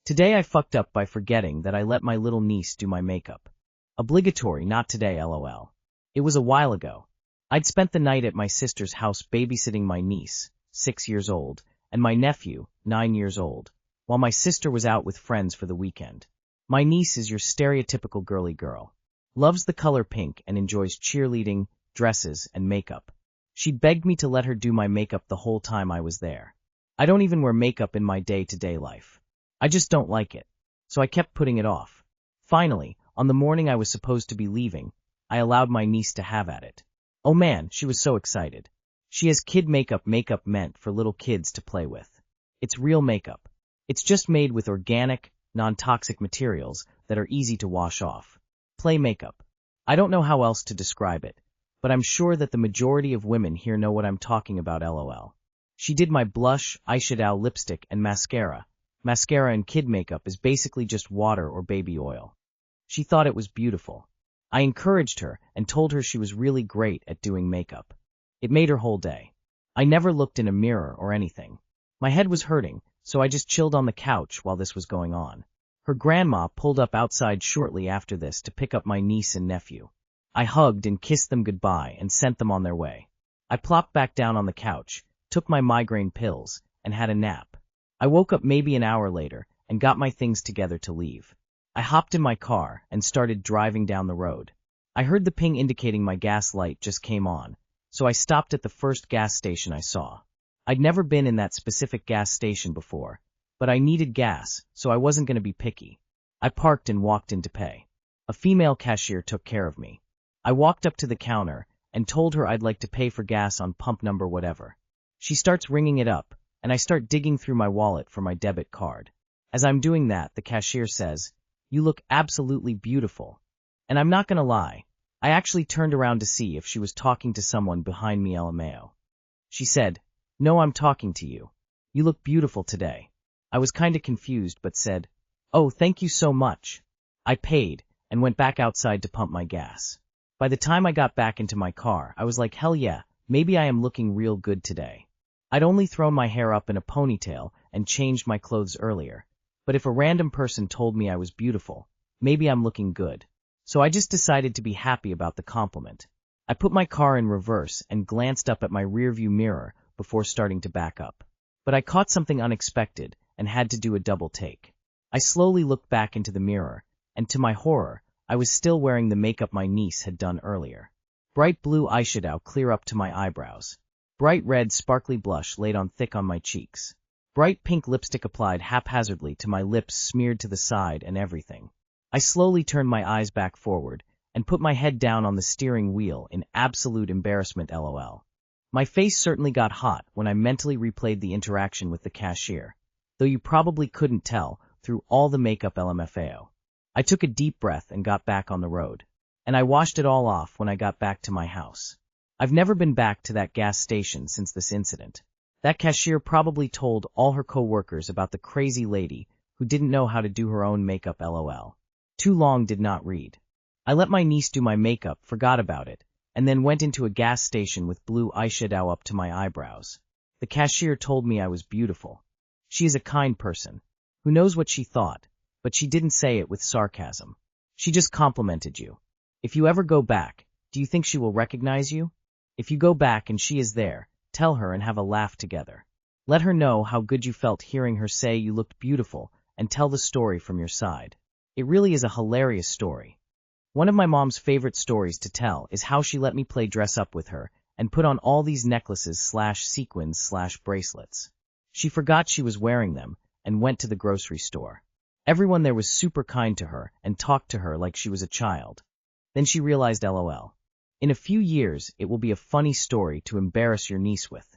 Today I fucked up by forgetting that I let my little niece do my makeup. Obligatory, not today, lol. It was a while ago. I'd spent the night at my sister's house babysitting my niece, 6 years old, and my nephew, 9 years old, while my sister was out with friends for the weekend. My niece is your stereotypical girly girl. Loves the color pink and enjoys cheerleading, dresses, and makeup. She begged me to let her do my makeup the whole time I was there. I don't even wear makeup in my day-to-day life. I just don't like it. So I kept putting it off. Finally, on the morning I was supposed to be leaving, I allowed my niece to have at it. Oh man, she was so excited. She has kid makeup meant for little kids to play with. It's real makeup. It's just made with organic, non-toxic materials that are easy to wash off. Play makeup. I don't know how else to describe it, but I'm sure that the majority of women here know what I'm talking about, lol. She did my blush, eyeshadow, lipstick, and mascara. Mascara and kid makeup is basically just water or baby oil. She thought it was beautiful. I encouraged her and told her she was really great at doing makeup. It made her whole day. I never looked in a mirror or anything. My head was hurting, so I just chilled on the couch while this was going on. Her grandma pulled up outside shortly after this to pick up my niece and nephew. I hugged and kissed them goodbye and sent them on their way. I plopped back down on the couch, took my migraine pills, and had a nap. I woke up maybe an hour later and got my things together to leave. I hopped in my car and started driving down the road. I heard the ping indicating my gas light just came on, so I stopped at the first gas station I saw. I'd never been in that specific gas station before, but I needed gas, so I wasn't going to be picky. I parked and walked in to pay. A female cashier took care of me. I walked up to the counter and told her I'd like to pay for gas on pump number whatever. She starts ringing it up, and I start digging through my wallet for my debit card. As I'm doing that, the cashier says, "You look absolutely beautiful." And I'm not gonna lie, I actually turned around to see if she was talking to someone behind me, LMAO. She said, "No, I'm talking to you. You look beautiful today." I was kinda confused but said, "Oh, thank you so much." I paid and went back outside to pump my gas. By the time I got back into my car, I was like, hell yeah, maybe I am looking real good today. I'd only thrown my hair up in a ponytail and changed my clothes earlier, but if a random person told me I was beautiful, maybe I'm looking good. So I just decided to be happy about the compliment. I put my car in reverse and glanced up at my rearview mirror before starting to back up. But I caught something unexpected and had to do a double take. I slowly looked back into the mirror, and to my horror, I was still wearing the makeup my niece had done earlier. Bright blue eyeshadow clear up to my eyebrows. Bright red sparkly blush laid on thick on my cheeks. Bright pink lipstick applied haphazardly to my lips, smeared to the side and everything. I slowly turned my eyes back forward and put my head down on the steering wheel in absolute embarrassment, lol. My face certainly got hot when I mentally replayed the interaction with the cashier, though you probably couldn't tell through all the makeup, LMFAO. I took a deep breath and got back on the road, and I washed it all off when I got back to my house. I've never been back to that gas station since this incident. That cashier probably told all her co-workers about the crazy lady who didn't know how to do her own makeup, lol. Too long did not read. I let my niece do my makeup, forgot about it, and then went into a gas station with blue eyeshadow up to my eyebrows. The cashier told me I was beautiful. She is a kind person, who knows what she thought, but she didn't say it with sarcasm. She just complimented you. If you ever go back, do you think she will recognize you? If you go back and she is there, tell her and have a laugh together. Let her know how good you felt hearing her say you looked beautiful and tell the story from your side. It really is a hilarious story. One of my mom's favorite stories to tell is how she let me play dress up with her and put on all these necklaces/sequins/bracelets. She forgot she was wearing them and went to the grocery store. Everyone there was super kind to her and talked to her like she was a child. Then she realized, lol. In a few years, it will be a funny story to embarrass your niece with.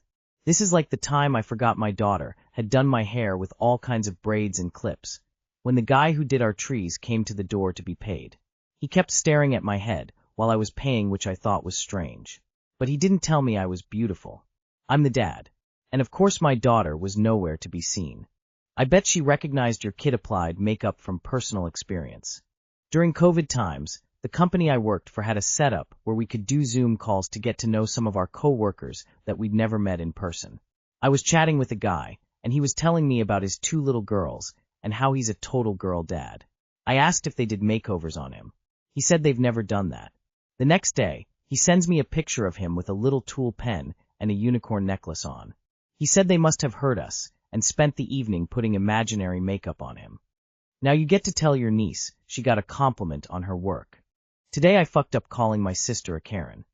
This is like the time I forgot my daughter had done my hair with all kinds of braids and clips, when the guy who did our trees came to the door to be paid. He kept staring at my head while I was paying, which I thought was strange. But he didn't tell me I was beautiful. I'm the dad. And of course my daughter was nowhere to be seen. I bet she recognized your kid applied makeup from personal experience. During COVID times, the company I worked for had a setup where we could do Zoom calls to get to know some of our co-workers that we'd never met in person. I was chatting with a guy, and he was telling me about his 2 little girls, and how he's a total girl dad. I asked if they did makeovers on him. He said they've never done that. The next day, he sends me a picture of him with a little tool pen and a unicorn necklace on. He said they must have heard us and spent the evening putting imaginary makeup on him. Now you get to tell your niece she got a compliment on her work. Today I fucked up calling my sister a Karen.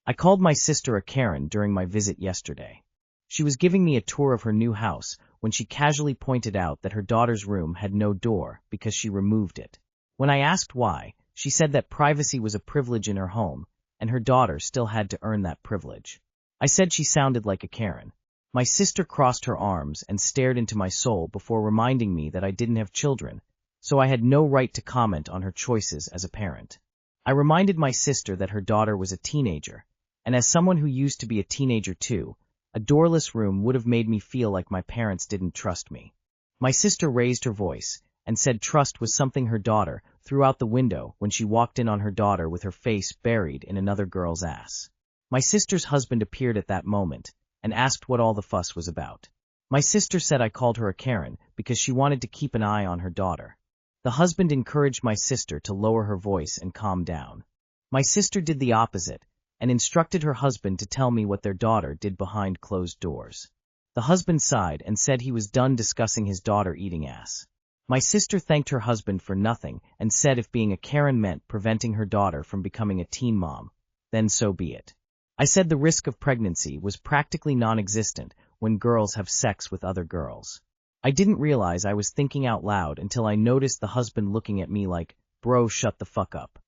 I called my sister a Karen during my visit yesterday. She was giving me a tour of her new house when she casually pointed out that her daughter's room had no door because she removed it. When I asked why, she said that privacy was a privilege in her home, and her daughter still had to earn that privilege. I said she sounded like a Karen. My sister crossed her arms and stared into my soul before reminding me that I didn't have children, so I had no right to comment on her choices as a parent. I reminded my sister that her daughter was a teenager, and as someone who used to be a teenager too, a doorless room would have made me feel like my parents didn't trust me. My sister raised her voice and said trust was something her daughter threw out the window when she walked in on her daughter with her face buried in another girl's ass. My sister's husband appeared at that moment and asked what all the fuss was about. My sister said I called her a Karen because she wanted to keep an eye on her daughter. The husband encouraged my sister to lower her voice and calm down. My sister did the opposite and instructed her husband to tell me what their daughter did behind closed doors. The husband sighed and said he was done discussing his daughter eating ass. My sister thanked her husband for nothing and said if being a Karen meant preventing her daughter from becoming a teen mom, then so be it. I said the risk of pregnancy was practically non-existent when girls have sex with other girls. I didn't realize I was thinking out loud until I noticed the husband looking at me like, bro, shut the fuck up.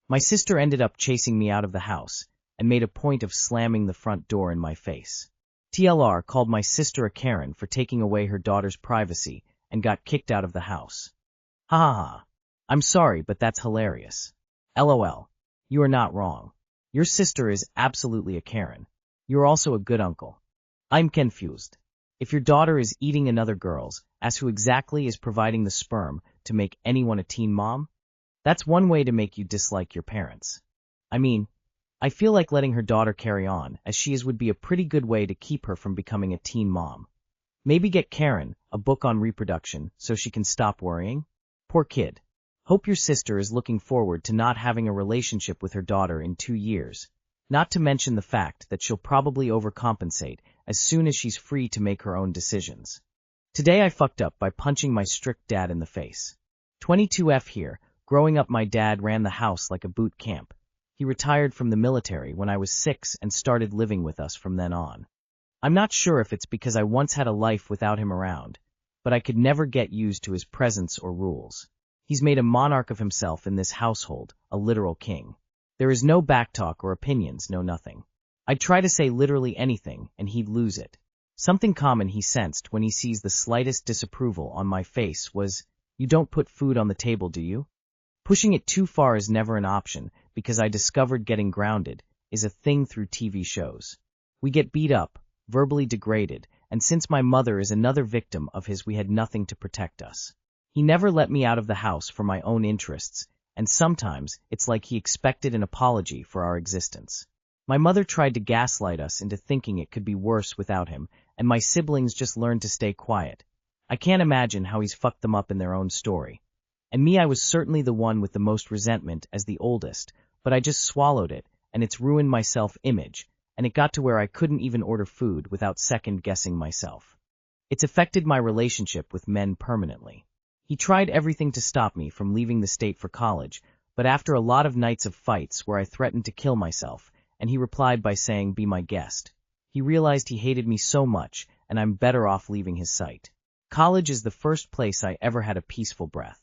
My sister ended up chasing me out of the house and made a point of slamming the front door in my face. TLR called my sister a Karen for taking away her daughter's privacy and got kicked out of the house. Ha ha ha. I'm sorry, but that's hilarious. LOL. You are not wrong. Your sister is absolutely a Karen. You're also a good uncle. I'm confused. If your daughter is eating another girl's, ask who exactly is providing the sperm to make anyone a teen mom? That's one way to make you dislike your parents. I mean, I feel like letting her daughter carry on as she is would be a pretty good way to keep her from becoming a teen mom. Maybe get Karen a book on reproduction so she can stop worrying? Poor kid. Hope your sister is looking forward to not having a relationship with her daughter in 2 years, not to mention the fact that she'll probably overcompensate as soon as she's free to make her own decisions. Today I fucked up by punching my strict dad in the face. 22F here. Growing up my dad ran the house like a boot camp. He retired from the military when I was 6 and started living with us from then on. I'm not sure if it's because I once had a life without him around, but I could never get used to his presence or rules. He's made a monarch of himself in this household, a literal king. There is no backtalk or opinions, no nothing. I'd try to say literally anything, and he'd lose it. Something common he sensed when he sees the slightest disapproval on my face was, "You don't put food on the table, do you?" Pushing it too far is never an option, because I discovered getting grounded is a thing through TV shows. We get beat up, verbally degraded, and since my mother is another victim of his, we had nothing to protect us. He never let me out of the house for my own interests, and sometimes it's like he expected an apology for our existence. My mother tried to gaslight us into thinking it could be worse without him, and my siblings just learned to stay quiet. I can't imagine how he's fucked them up in their own story. And me, I was certainly the one with the most resentment as the oldest, but I just swallowed it, and it's ruined my self-image, and it got to where I couldn't even order food without second-guessing myself. It's affected my relationship with men permanently. He tried everything to stop me from leaving the state for college, but after a lot of nights of fights where I threatened to kill myself, and he replied by saying, "Be my guest," he realized he hated me so much, and I'm better off leaving his sight. College is the first place I ever had a peaceful breath.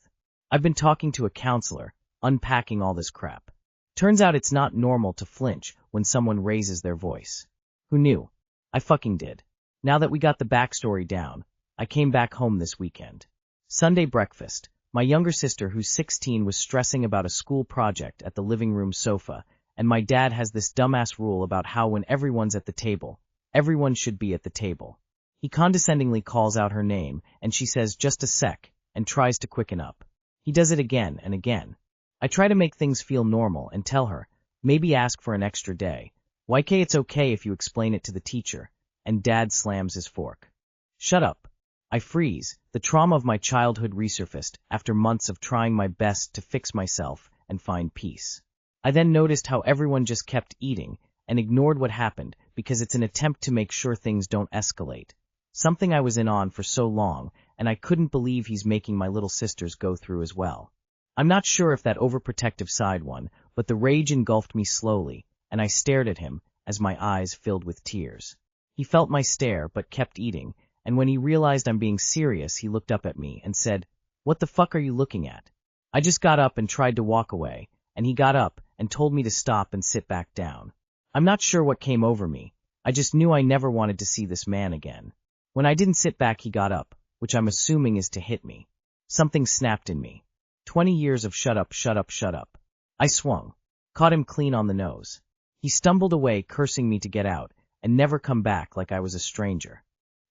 I've been talking to a counselor, unpacking all this crap. Turns out it's not normal to flinch when someone raises their voice. Who knew? I fucking did. Now that we got the backstory down, I came back home this weekend. Sunday breakfast. My younger sister, who's 16, was stressing about a school project at the living room sofa, and my dad has this dumbass rule about how when everyone's at the table, everyone should be at the table. He condescendingly calls out her name, and she says, "Just a sec," and tries to quicken up. He does it again and again. I try to make things feel normal and tell her, maybe ask for an extra day. YK, it's okay if you explain it to the teacher, and Dad slams his fork. Shut up. I freeze. The trauma of my childhood resurfaced after months of trying my best to fix myself and find peace. I then noticed how everyone just kept eating and ignored what happened because it's an attempt to make sure things don't escalate. Something I was in on for so long, and I couldn't believe he's making my little sisters go through as well. I'm not sure if that overprotective side won, but the rage engulfed me slowly, and I stared at him as my eyes filled with tears. He felt my stare but kept eating, and when he realized I'm being serious, he looked up at me and said, "What the fuck are you looking at?" I just got up and tried to walk away, and he got up and told me to stop and sit back down. I'm not sure what came over me. I just knew I never wanted to see this man again. When I didn't sit back, he got up, which I'm assuming is to hit me. Something snapped in me. 20 years of shut up, shut up, shut up. I swung, caught him clean on the nose. He stumbled away, cursing me to get out and never come back like I was a stranger.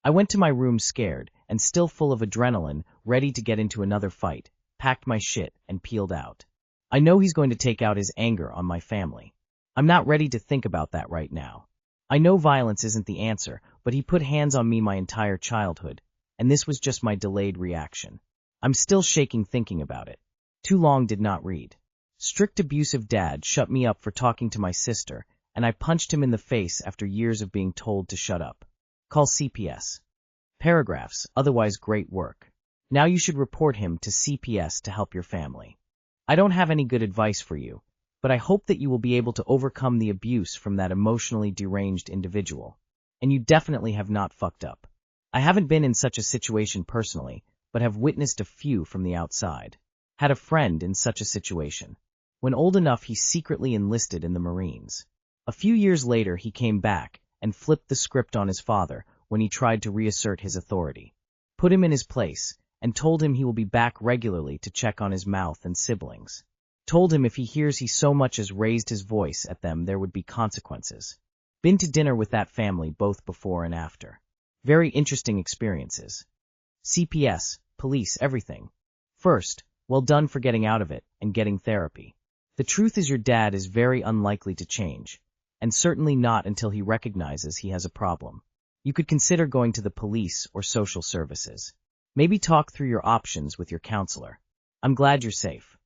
I went to my room scared and still full of adrenaline, ready to get into another fight, packed my shit, and peeled out. I know he's going to take out his anger on my family. I'm not ready to think about that right now. I know violence isn't the answer, but he put hands on me my entire childhood, and this was just my delayed reaction. I'm still shaking thinking about it. Too long did not read. Strict abusive dad shut me up for talking to my sister, and I punched him in the face after years of being told to shut up. Call CPS. Paragraphs, otherwise great work. Now you should report him to CPS to help your family. I don't have any good advice for you, but I hope that you will be able to overcome the abuse from that emotionally deranged individual. And you definitely have not fucked up. I haven't been in such a situation personally, but have witnessed a few from the outside. Had a friend in such a situation. When old enough, he secretly enlisted in the Marines. A few years later, he came back and flipped the script on his father when he tried to reassert his authority. Put him in his place and told him he will be back regularly to check on his mouth and siblings. Told him if he hears he so much as raised his voice at them, there would be consequences. Been to dinner with that family both before and after. Very interesting experiences. CPS, police, everything. First, well done for getting out of it and getting therapy. The truth is your dad is very unlikely to change, and certainly not until he recognizes he has a problem. You could consider going to the police or social services. Maybe talk through your options with your counselor. I'm glad you're safe.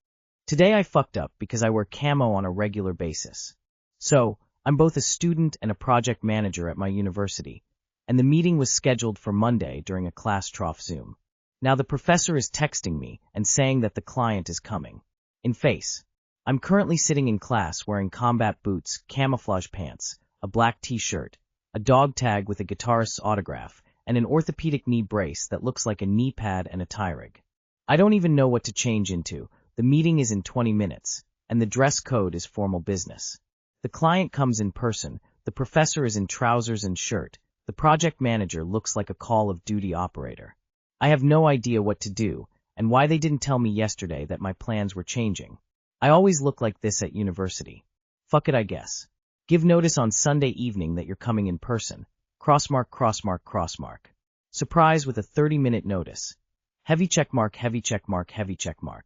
Today I fucked up because I wear camo on a regular basis. So, I'm both a student and a project manager at my university, and the meeting was scheduled for Monday during a class trough Zoom. Now the professor is texting me and saying that the client is coming. In face. I'm currently sitting in class wearing combat boots, camouflage pants, a black t-shirt, a dog tag with a guitarist's autograph, and an orthopedic knee brace that looks like a knee pad and a tie rig. I don't even know what to change into. The meeting is in 20 minutes, and the dress code is formal business. The client comes in person, the professor is in trousers and shirt, the project manager looks like a Call of Duty operator. I have no idea what to do, and why they didn't tell me yesterday that my plans were changing. I always look like this at university. Fuck it, I guess. Give notice on Sunday evening that you're coming in person. Crossmark, crossmark, crossmark. Surprise with a 30-minute notice. Heavy checkmark, heavy checkmark, heavy checkmark.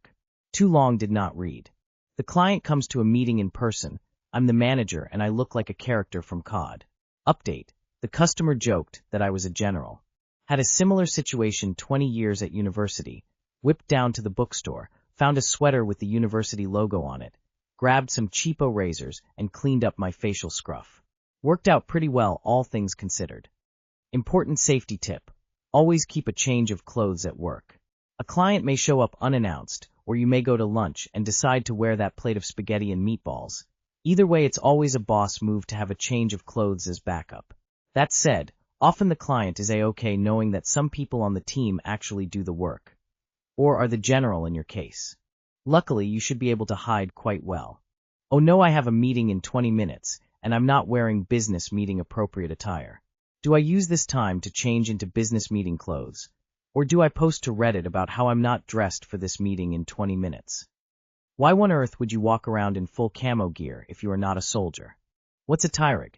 Too long did not read. The client comes to a meeting in person. I'm the manager and I look like a character from COD. Update. The customer joked that I was a general. Had a similar situation 20 years at university. Whipped down to the bookstore, found a sweater with the university logo on it, grabbed some cheapo razors and cleaned up my facial scruff. Worked out pretty well, all things considered. Important safety tip. Always keep a change of clothes at work. A client may show up unannounced, or you may go to lunch and decide to wear that plate of spaghetti and meatballs. Either way, it's always a boss move to have a change of clothes as backup. That said, often the client is a-okay knowing that some people on the team actually do the work. Or are the general in your case. Luckily, you should be able to hide quite well. Oh no, I have a meeting in 20 minutes, and I'm not wearing business meeting appropriate attire. Do I use this time to change into business meeting clothes? Or do I post to Reddit about how I'm not dressed for this meeting in 20 minutes? Why on earth would you walk around in full camo gear if you are not a soldier? What's a tie rig?